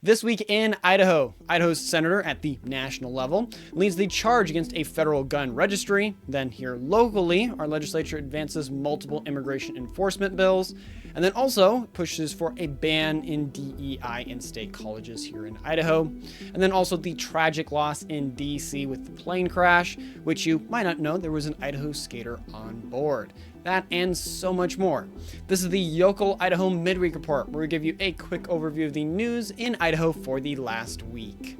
This week in Idaho, Idaho's senator at the national level leads the charge against a federal gun registry. Then here locally, our legislature advances multiple immigration enforcement bills, and then also pushes for a ban in DEI in state colleges here in Idaho. And then also the tragic loss in DC with the plane crash, which you might not know there was an Idaho skater on board. That and so much more. This is the Yokel Idaho Midweek Report, where we give you a quick overview of the news in Idaho for the last week.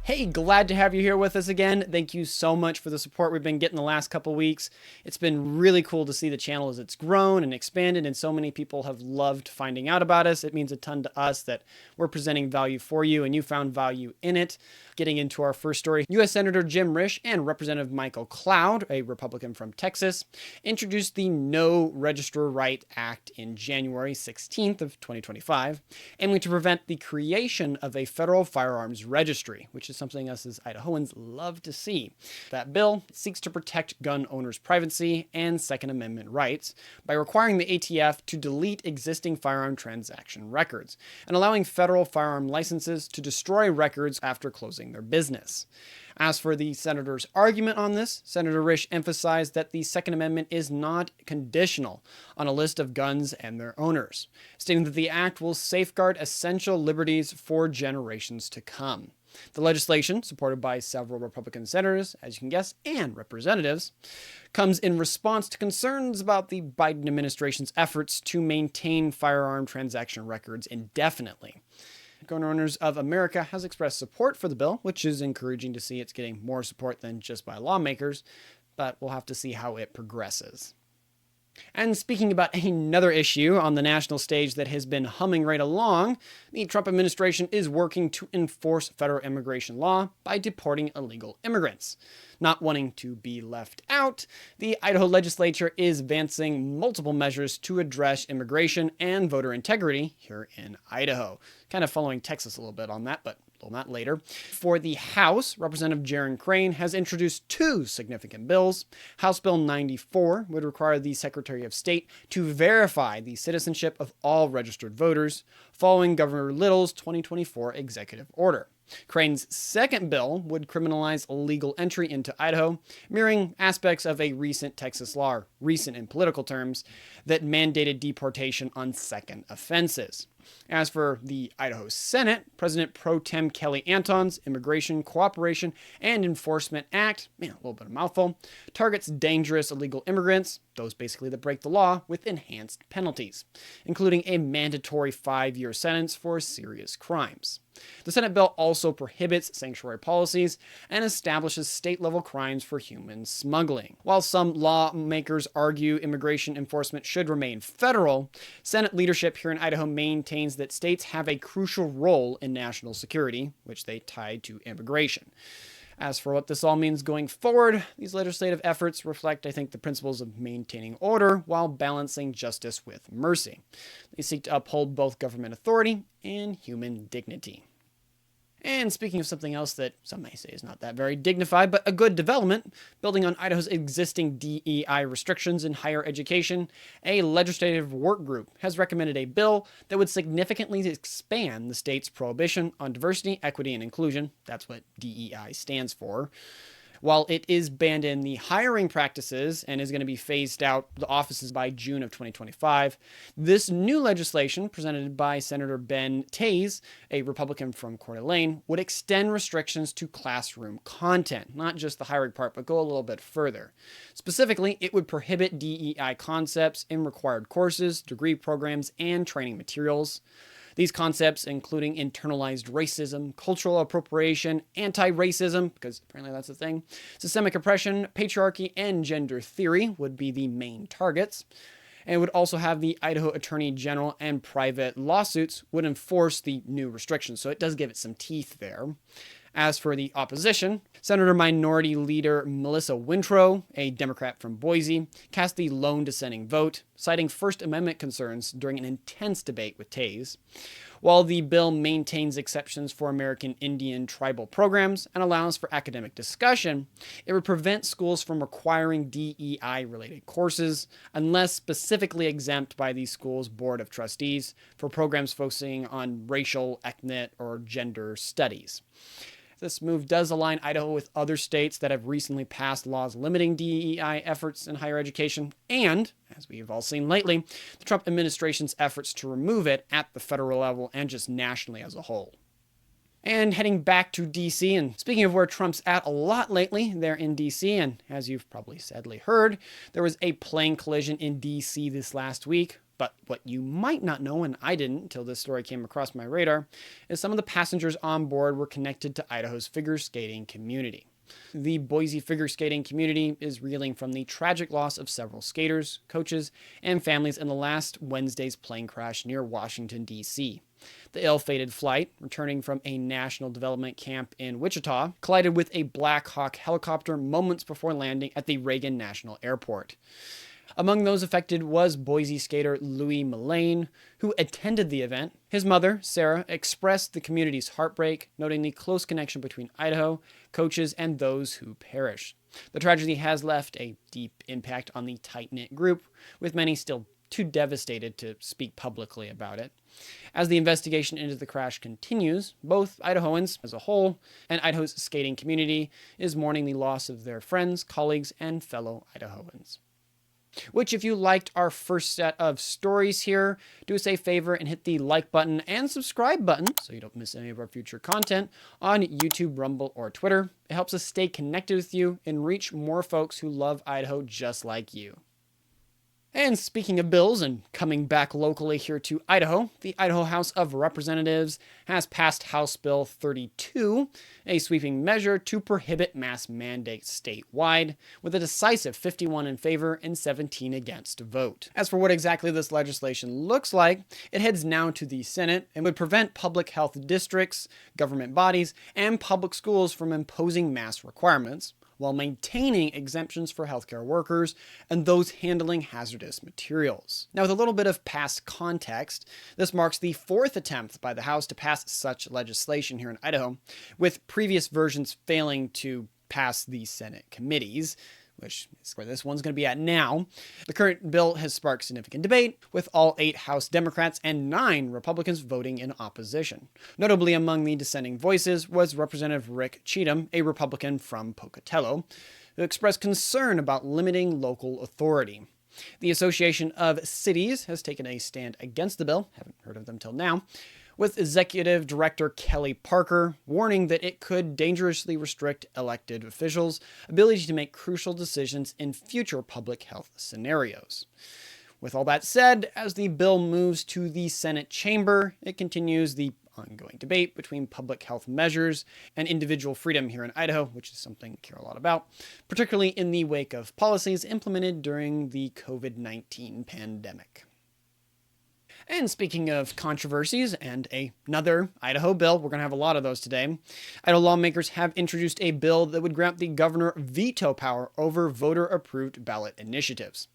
Hey, glad to have you here with us again. Thank you so much for the support we've been getting the last couple weeks. It's been really cool to see the channel as it's grown and expanded, and so many people have loved finding out about us. It means a ton to us that we're presenting value for you and you found value in it. Getting into our first story, U.S. Senator Jim Risch and Representative Michael Cloud, a Republican from Texas, introduced the No Registry Rights Act in January 16th of 2025, aiming to prevent the creation of a federal firearms registry, which is something us as Idahoans love to see. That bill seeks to protect gun owners' privacy and Second Amendment rights by requiring the ATF to delete existing firearm transaction records and allowing federal firearm licenses to destroy records after closing their business. As for the senator's argument on this, Senator Risch emphasized that the Second Amendment is not conditional on a list of guns and their owners, stating that the act will safeguard essential liberties for generations to come. The legislation, supported by several Republican senators, as you can guess, and representatives, comes in response to concerns about the Biden administration's efforts to maintain firearm transaction records indefinitely. Gun Owners of America has expressed support for the bill, which is encouraging to see it's getting more support than just by lawmakers, but we'll have to see how it progresses. And speaking about another issue on the national stage that has been humming right along, the Trump administration is working to enforce federal immigration law by deporting illegal immigrants. Not wanting to be left out, the Idaho legislature is advancing multiple measures to address immigration and voter integrity here in Idaho. Kind of following Texas a little bit on that, but that later. For the House, Representative Jaron Crane has introduced two significant bills. House Bill 94 would require the Secretary of State to verify the citizenship of all registered voters, following Governor Little's 2024 executive order. Crane's second bill would criminalize illegal entry into Idaho, mirroring aspects of a recent Texas law, recent in political terms, that mandated deportation on second offenses. As for the Idaho Senate, President Pro Tem Kelly Anton's Immigration Cooperation and Enforcement Act, a little bit of a mouthful, targets dangerous illegal immigrants, those basically that break the law, with enhanced penalties, including a mandatory 5-year sentence for serious crimes. The Senate bill also prohibits sanctuary policies and establishes state-level crimes for human smuggling. While some lawmakers argue immigration enforcement should remain federal, Senate leadership here in Idaho maintains that states have a crucial role in national security, which they tie to immigration. As for what this all means going forward, these legislative efforts reflect, I think, the principles of maintaining order while balancing justice with mercy. They seek to uphold both government authority and human dignity. And speaking of something else that some may say is not that very dignified, but a good development, building on Idaho's existing DEI restrictions in higher education, a legislative work group has recommended a bill that would significantly expand the state's prohibition on diversity, equity, and inclusion. That's what DEI stands for. While it is banned in the hiring practices and is going to be phased out the offices by June of 2025, this new legislation presented by Senator Ben Taze, a Republican from Coeur d'Alene, would extend restrictions to classroom content, not just the hiring part, but go a little bit further. Specifically, it would prohibit DEI concepts in required courses, degree programs, and training materials. These concepts, including internalized racism, cultural appropriation, anti-racism, because apparently that's a thing, systemic oppression, patriarchy, and gender theory would be the main targets. And it would also have the Idaho Attorney General and private lawsuits would enforce the new restrictions, so it does give it some teeth there. As for the opposition, Senator Minority Leader Melissa Wintrow, a Democrat from Boise, cast the lone dissenting vote, citing First Amendment concerns during an intense debate with Taze. While the bill maintains exceptions for American Indian tribal programs and allows for academic discussion, it would prevent schools from requiring DEI-related courses unless specifically exempt by the school's Board of Trustees for programs focusing on racial, ethnic, or gender studies. This move does align Idaho with other states that have recently passed laws limiting DEI efforts in higher education, and, as we've all seen lately, the Trump administration's efforts to remove it at the federal level and just nationally as a whole. And heading back to DC, and speaking of where Trump's at a lot lately, they're in DC, and as you've probably sadly heard, there was a plane collision in DC this last week. But what you might not know, and I didn't until this story came across my radar, is some of the passengers on board were connected to Idaho's figure skating community. The Boise figure skating community is reeling from the tragic loss of several skaters, coaches, and families in the last Wednesday's plane crash near Washington, D.C. The ill-fated flight, returning from a national development camp in Wichita, collided with a Black Hawk helicopter moments before landing at the Reagan National Airport. Among those affected was Boise skater Louis Mullane, who attended the event. His mother, Sarah, expressed the community's heartbreak, noting the close connection between Idaho, coaches, and those who perished. The tragedy has left a deep impact on the tight-knit group, with many still too devastated to speak publicly about it. As the investigation into the crash continues, both Idahoans as a whole and Idaho's skating community is mourning the loss of their friends, colleagues, and fellow Idahoans. Which, if you liked our first set of stories here, do us a favor and hit the like button and subscribe button so you don't miss any of our future content on YouTube, Rumble, or Twitter. It helps us stay connected with you and reach more folks who love Idaho just like you. And speaking of bills and coming back locally here to Idaho, the Idaho House of Representatives has passed House Bill 32, a sweeping measure to prohibit mass mandates statewide, with a decisive 51 in favor and 17 against vote. As for what exactly this legislation looks like, it heads now to the Senate and would prevent public health districts, government bodies, and public schools from imposing mask requirements, while maintaining exemptions for healthcare workers and those handling hazardous materials. Now, with a little bit of past context, this marks the fourth attempt by the House to pass such legislation here in Idaho, with previous versions failing to pass the Senate committees, which is where this one's going to be at now. The current bill has sparked significant debate, with all 8 House Democrats and 9 Republicans voting in opposition. Notably among the dissenting voices was Representative Rick Cheatham, a Republican from Pocatello, who expressed concern about limiting local authority. The Association of Cities has taken a stand against the bill, haven't heard of them till now, with Executive Director Kelly Parker warning that it could dangerously restrict elected officials' ability to make crucial decisions in future public health scenarios. With all that said, as the bill moves to the Senate chamber, it continues the ongoing debate between public health measures and individual freedom here in Idaho, which is something we care a lot about, particularly in the wake of policies implemented during the COVID-19 pandemic. And speaking of controversies and another Idaho bill, we're going to have a lot of those today. Idaho lawmakers have introduced a bill that would grant the governor veto power over voter-approved ballot initiatives.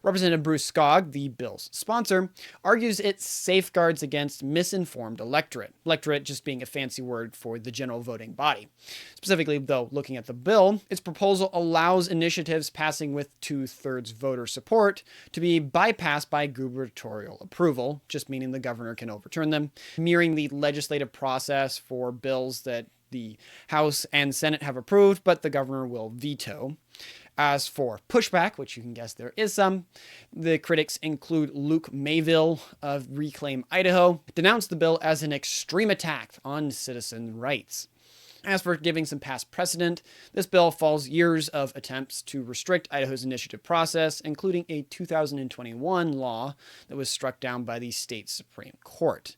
Representative Bruce Skog, the bill's sponsor, argues it safeguards against misinformed electorate. Electorate just being a fancy word for the general voting body. Specifically, though, looking at the bill, its proposal allows initiatives passing with 2/3 voter support to be bypassed by gubernatorial approval, just meaning the governor can overturn them, mirroring the legislative process for bills that the House and Senate have approved, but the governor will veto. As for pushback, which you can guess there is some, the critics include Luke Mayville of Reclaim Idaho, denounced the bill as an extreme attack on citizen rights. As for giving some past precedent, this bill follows years of attempts to restrict Idaho's initiative process, including a 2021 law that was struck down by the state Supreme Court.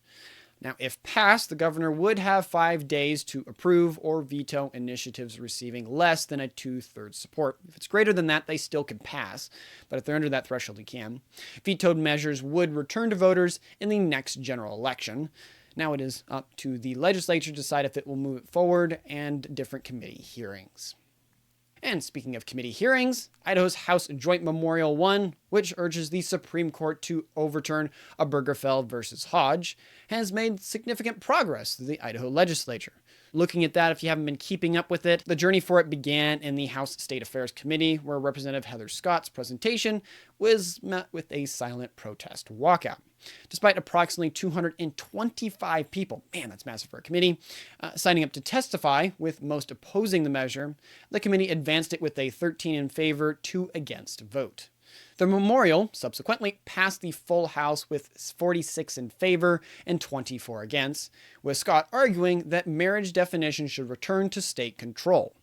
Now, if passed, the governor would have 5 days to approve or veto initiatives receiving less than a 2/3 support. If it's greater than that, they still can pass, but if they're under that threshold, they can. Vetoed measures would return to voters in the next general election. Now it is up to the legislature to decide if it will move it forward and different committee hearings. And speaking of committee hearings, Idaho's House Joint Memorial 1, which urges the Supreme Court to overturn Obergefell versus Hodge, has made significant progress through the Idaho legislature. Looking at that, if you haven't been keeping up with it, the journey for it began in the House State Affairs Committee, where Representative Heather Scott's presentation was met with a silent protest walkout. Despite approximately 225 people, man, that's massive for a committee, signing up to testify, with most opposing the measure, the committee advanced it with a 13 in favor, 2 against vote. The memorial subsequently passed the full House with 46 in favor and 24 against, with Scott arguing that marriage definition should return to state control.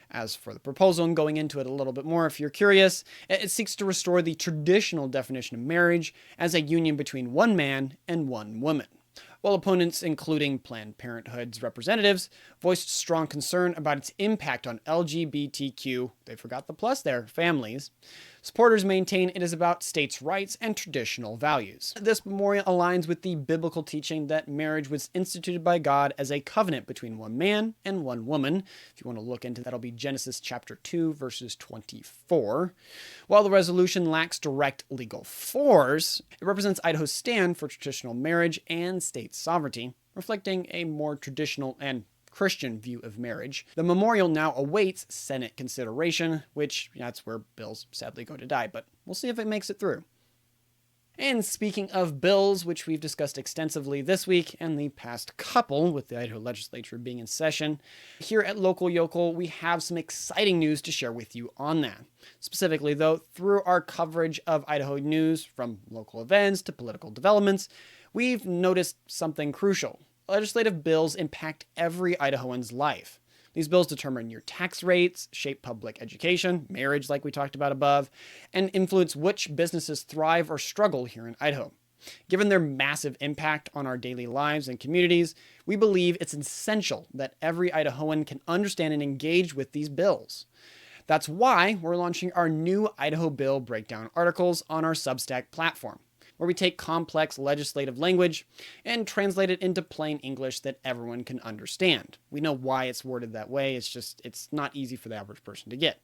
As for the proposal, and going into it a little bit more if you're curious, it seeks to restore the traditional definition of marriage as a union between one man and one woman. While opponents, including Planned Parenthood's representatives, voiced strong concern about its impact on LGBTQ, they forgot the plus there, families, supporters maintain it is about states' rights and traditional values. This memorial aligns with the biblical teaching that marriage was instituted by God as a covenant between one man and one woman. If you want to look into that, it'll be Genesis chapter 2, verses 24. While the resolution lacks direct legal force, it represents Idaho's stand for traditional marriage and state sovereignty, reflecting a more traditional and Christian view of marriage. The memorial now awaits Senate consideration, which that's where bills sadly go to die, but we'll see if it makes it through. And speaking of bills, which we've discussed extensively this week and the past couple, with the Idaho legislature being in session, here at Local Yokel, we have some exciting news to share with you on that. Specifically, though, through our coverage of Idaho news, from local events to political developments, we've noticed something crucial. Legislative bills impact every Idahoan's life. These bills determine your tax rates, shape public education, marriage like we talked about above, and influence which businesses thrive or struggle here in Idaho. Given their massive impact on our daily lives and communities, we believe it's essential that every Idahoan can understand and engage with these bills. That's why we're launching our new Idaho Bill Breakdown articles on our Substack platform, where we take complex legislative language and translate it into plain English that everyone can understand. We know why it's worded that way, it's not easy for the average person to get.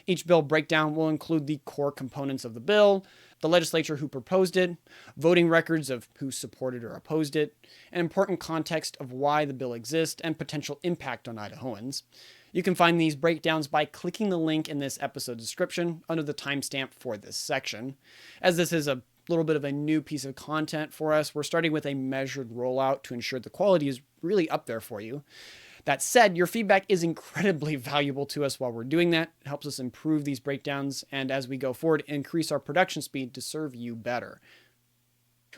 Each bill breakdown will include the core components of the bill, the legislature who proposed it, voting records of who supported or opposed it, an important context of why the bill exists, and potential impact on Idahoans. You can find these breakdowns by clicking the link in this episode description under the timestamp for this section. As this is a little bit of a new piece of content for us, we're starting with a measured rollout to ensure the quality is really up there for you. That said, your feedback is incredibly valuable to us while we're doing that. It helps us improve these breakdowns, and as we go forward, increase our production speed to serve you better.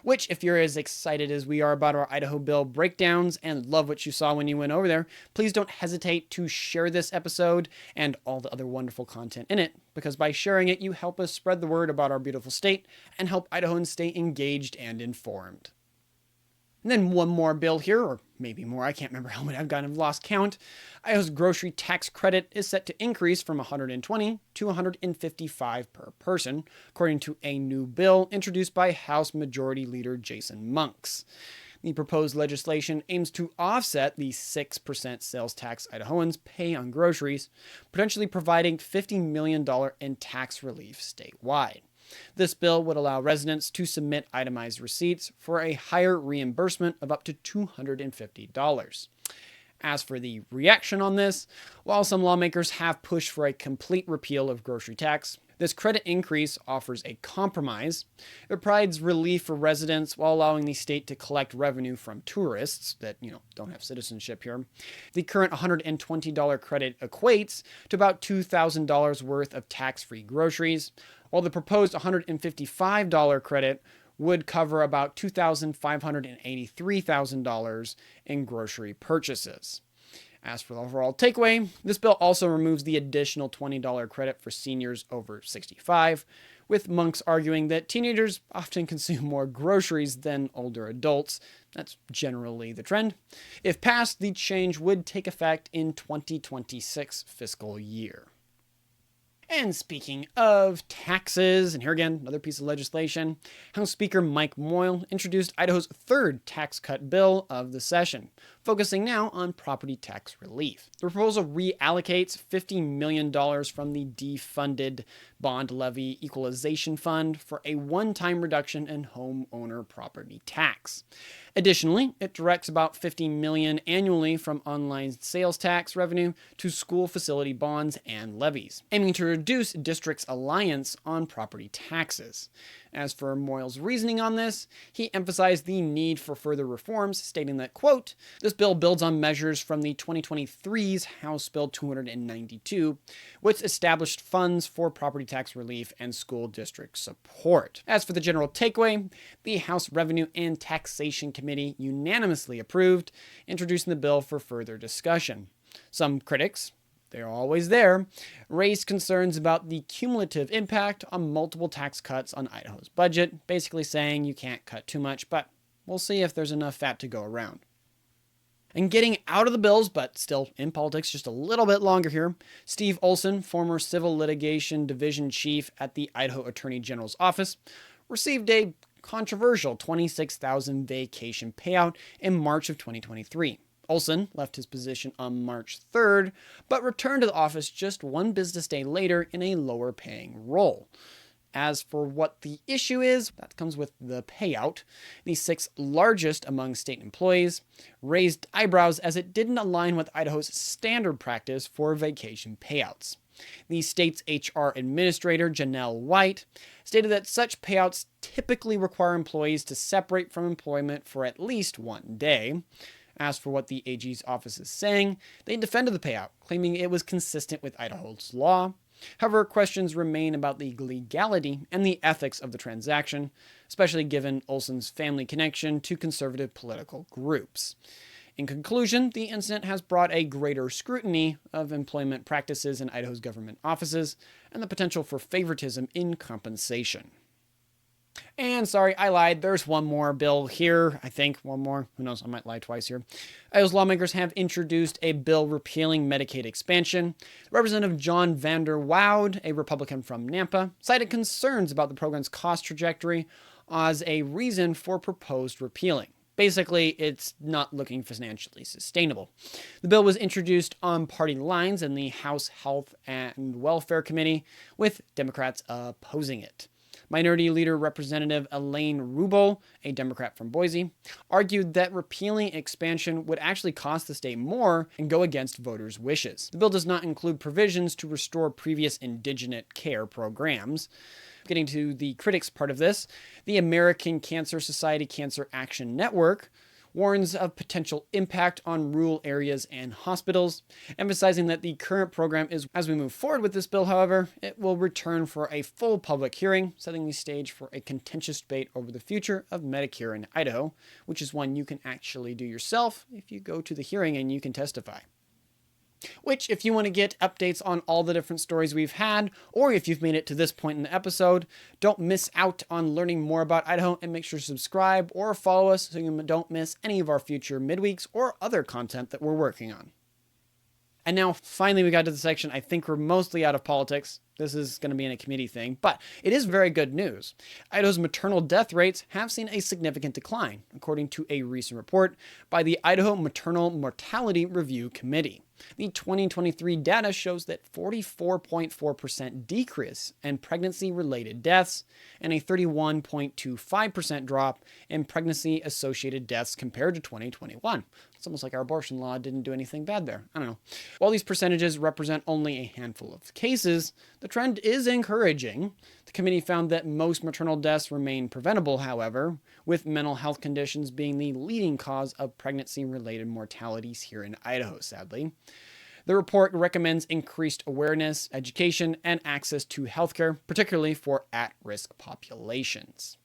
Which, if you're as excited as we are about our Idaho Bill breakdowns and love what you saw when you went over there, please don't hesitate to share this episode and all the other wonderful content in it, because by sharing it, you help us spread the word about our beautiful state and help Idahoans stay engaged and informed. And then one more bill here, or maybe more, I can't remember how many, I've kind of lost count. Idaho's grocery tax credit is set to increase from $120 to $155 per person, according to a new bill introduced by House Majority Leader Jason Monks. The proposed legislation aims to offset the 6% sales tax Idahoans pay on groceries, potentially providing $50 million in tax relief statewide. This bill would allow residents to submit itemized receipts for a higher reimbursement of up to $250. As for the reaction on this, while some lawmakers have pushed for a complete repeal of grocery tax, this credit increase offers a compromise. It provides relief for residents while allowing the state to collect revenue from tourists that, don't have citizenship here. The current $120 credit equates to about $2,000 worth of tax-free groceries, while the proposed $155 credit would cover about $2,583,000 in grocery purchases. As for the overall takeaway, this bill also removes the additional $20 credit for seniors over 65, with Monks arguing that teenagers often consume more groceries than older adults. That's generally the trend. If passed, the change would take effect in 2026 fiscal year. And speaking of taxes, and here again, another piece of legislation, House Speaker Mike Moyle introduced Idaho's third tax cut bill of the session, focusing now on property tax relief. The proposal reallocates $50 million from the defunded bond levy equalization fund for a one-time reduction in homeowner property tax. Additionally, it directs about $50 million annually from online sales tax revenue to school facility bonds and levies, aiming to reduce districts' reliance on property taxes. As for Moyle's reasoning on this, he emphasized the need for further reforms, stating that, quote, "This bill builds on measures from the 2023's House Bill 292, which established funds for property tax relief and school district support." As for the general takeaway, the House Revenue and Taxation Committee unanimously approved, introducing the bill for further discussion. Some critics, they're always there, raised concerns about the cumulative impact on multiple tax cuts on Idaho's budget, basically saying you can't cut too much, but we'll see if there's enough fat to go around. And getting out of the bills, but still in politics just a little bit longer here, Steve Olson, former Civil Litigation Division Chief at the Idaho Attorney General's Office, received a controversial $26,000 vacation payout in March of 2023. Olson left his position on March 3rd, but returned to the office just one business day later in a lower-paying role. As for what the issue is, that comes with the payout. The sixth largest among state employees raised eyebrows as it didn't align with Idaho's standard practice for vacation payouts. The state's HR administrator, Janelle White, stated that such payouts typically require employees to separate from employment for at least one day. As for what the AG's office is saying, they defended the payout, claiming it was consistent with Idaho's law. However, questions remain about the legality and the ethics of the transaction, especially given Olson's family connection to conservative political groups. In conclusion, the incident has brought a greater scrutiny of employment practices in Idaho's government offices and the potential for favoritism in compensation. And sorry, I lied. There's one more bill here. I think one more. Who knows? I might lie twice here. Idaho's lawmakers have introduced a bill repealing Medicaid expansion. Representative John Vander Woud, a Republican from Nampa, cited concerns about the program's cost trajectory as a reason for proposed repealing. Basically, it's not looking financially sustainable. The bill was introduced on party lines in the House Health and Welfare Committee, with Democrats opposing it. Minority Leader Representative Elaine Rubel, a Democrat from Boise, argued that repealing expansion would actually cost the state more and go against voters' wishes. The bill does not include provisions to restore previous indigenous care programs. Getting to the critics part of this, the American Cancer Society Cancer Action Network warns of potential impact on rural areas and hospitals, emphasizing that the current program is, as we move forward with this bill, however, it will return for a full public hearing, setting the stage for a contentious debate over the future of Medicare in Idaho, which is one you can actually do yourself if you go to the hearing and you can testify. Which, if you want to get updates on all the different stories we've had, or if you've made it to this point in the episode, don't miss out on learning more about Idaho, and make sure to subscribe or follow us so you don't miss any of our future midweeks or other content that we're working on. And now, finally, we got to the section I think we're mostly out of politics. This is going to be in a committee thing, but it is very good news. Idaho's maternal death rates have seen a significant decline, according to a recent report by the Idaho Maternal Mortality Review Committee. The 2023 data shows that 44.4% decrease in pregnancy-related deaths and a 31.25% drop in pregnancy-associated deaths compared to 2021. It's almost like our abortion law didn't do anything bad there. I don't know. While these percentages represent only a handful of cases, the trend is encouraging. The committee found that most maternal deaths remain preventable, however, with mental health conditions being the leading cause of pregnancy-related mortalities here in Idaho, sadly. The report recommends increased awareness, education, and access to healthcare, particularly for at-risk populations.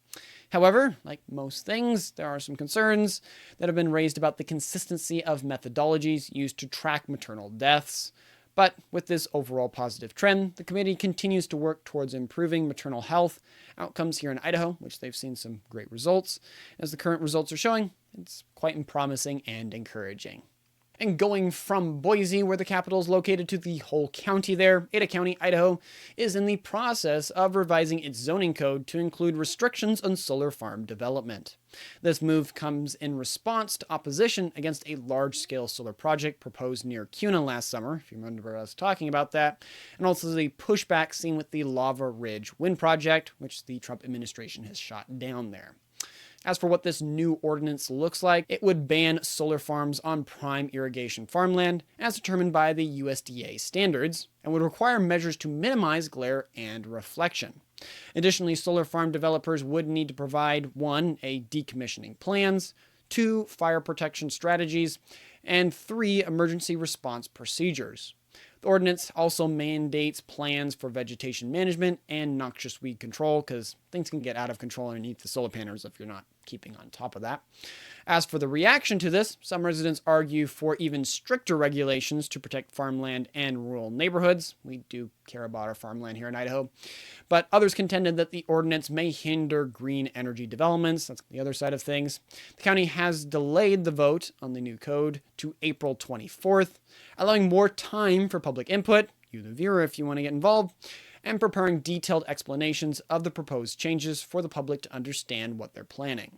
However, like most things, there are some concerns that have been raised about the consistency of methodologies used to track maternal deaths. But with this overall positive trend, the committee continues to work towards improving maternal health outcomes here in Idaho, which they've seen some great results. As the current results are showing, it's quite promising and encouraging. And going from Boise, where the capital is located, to the whole county there, Ada County, Idaho, is in the process of revising its zoning code to include restrictions on solar farm development. This move comes in response to opposition against a large-scale solar project proposed near Kuna last summer, if you remember us talking about that, and also the pushback seen with the Lava Ridge wind project, which the Trump administration has shot down there. As for what this new ordinance looks like, it would ban solar farms on prime irrigation farmland as determined by the USDA standards, and would require measures to minimize glare and reflection. Additionally, solar farm developers would need to provide 1. A decommissioning plans, 2. Fire protection strategies, and 3. Emergency response procedures. The ordinance also mandates plans for vegetation management and noxious weed control, because things can get out of control underneath the solar panels if you're not keeping on top of that. As for the reaction to this, some residents argue for even stricter regulations to protect farmland and rural neighborhoods. We do care about our farmland here in Idaho. But others contended that the ordinance may hinder green energy developments. That's the other side of things. The county has delayed the vote on the new code to April 24th, allowing more time for public input, you the viewer if you want to get involved, and preparing detailed explanations of the proposed changes for the public to understand what they're planning.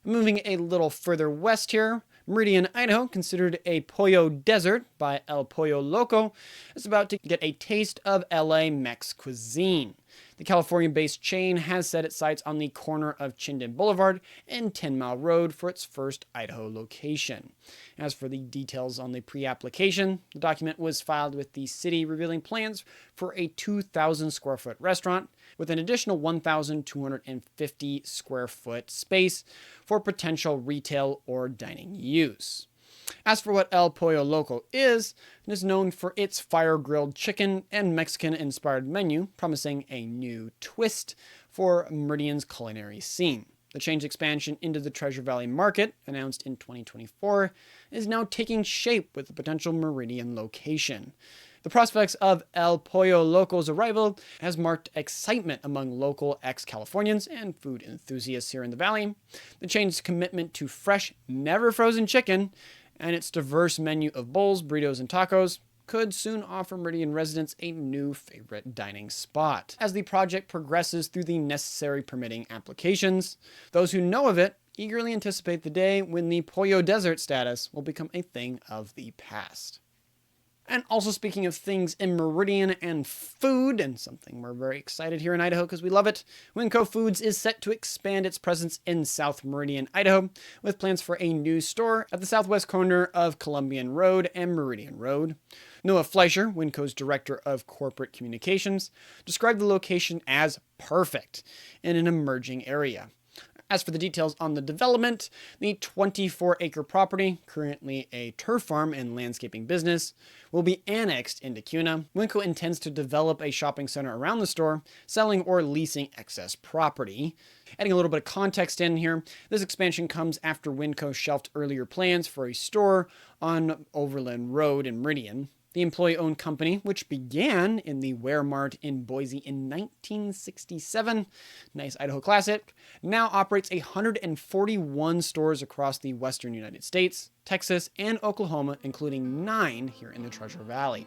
Moving a little further west here, Meridian, Idaho, considered a Pollo desert by El Pollo Loco, is about to get a taste of LA Mex cuisine. The California-based chain has set its sights on the corner of Chinden Boulevard and 10 Mile Road for its first Idaho location. As for the details on the pre-application, the document was filed with the city revealing plans for a 2,000 square foot restaurant with an additional 1,250 square foot space for potential retail or dining use. As for what El Pollo Loco is, it is known for its fire-grilled chicken and Mexican-inspired menu, promising a new twist for Meridian's culinary scene. The chain's expansion into the Treasure Valley market, announced in 2024, is now taking shape with the potential Meridian location. The prospects of El Pollo Loco's arrival has marked excitement among local ex-Californians and food enthusiasts here in the valley. The chain's commitment to fresh, never-frozen chicken and its diverse menu of bowls, burritos, and tacos could soon offer Meridian residents a new favorite dining spot. As the project progresses through the necessary permitting applications, those who know of it eagerly anticipate the day when the Pollo Desert status will become a thing of the past. And also speaking of things in Meridian and food, and something we're very excited here in Idaho because we love it, WinCo Foods is set to expand its presence in South Meridian, Idaho, with plans for a new store at the southwest corner of Columbian Road and Meridian Road. Noah Fleischer, WinCo's Director of Corporate Communications, described the location as perfect in an emerging area. As for the details on the development, the 24-acre property, currently a turf farm and landscaping business, will be annexed into Kuna. WinCo intends to develop a shopping center around the store, selling or leasing excess property. Adding a little bit of context in here, this expansion comes after WinCo shelved earlier plans for a store on Overland Road in Meridian. The employee-owned company, which began in the Ware Mart in Boise in 1967, nice Idaho classic, now operates 141 stores across the western United States, Texas, and Oklahoma, including 9 here in the Treasure Valley.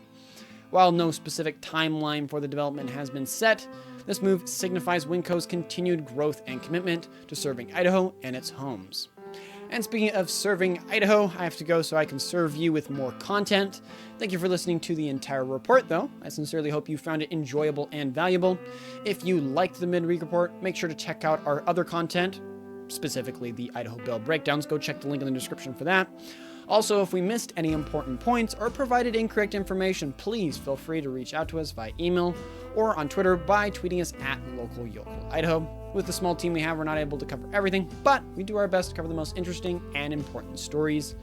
While no specific timeline for the development has been set, this move signifies WinCo's continued growth and commitment to serving Idaho and its homes. And speaking of serving Idaho, I have to go so I can serve you with more content. Thank you for listening to the entire report, though. I sincerely hope you found it enjoyable and valuable. If you liked the Midweek Report, make sure to check out our other content, specifically the Idaho Bill breakdowns. Go check the link in the description for that. Also, if we missed any important points or provided incorrect information, please feel free to reach out to us via email or on Twitter by tweeting us at @LocalYokel_Idaho. With the small team we have, we're not able to cover everything, but we do our best to cover the most interesting and important stories.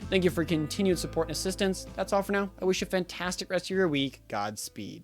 Thank you for continued support and assistance. That's all for now. I wish you a fantastic rest of your week. Godspeed.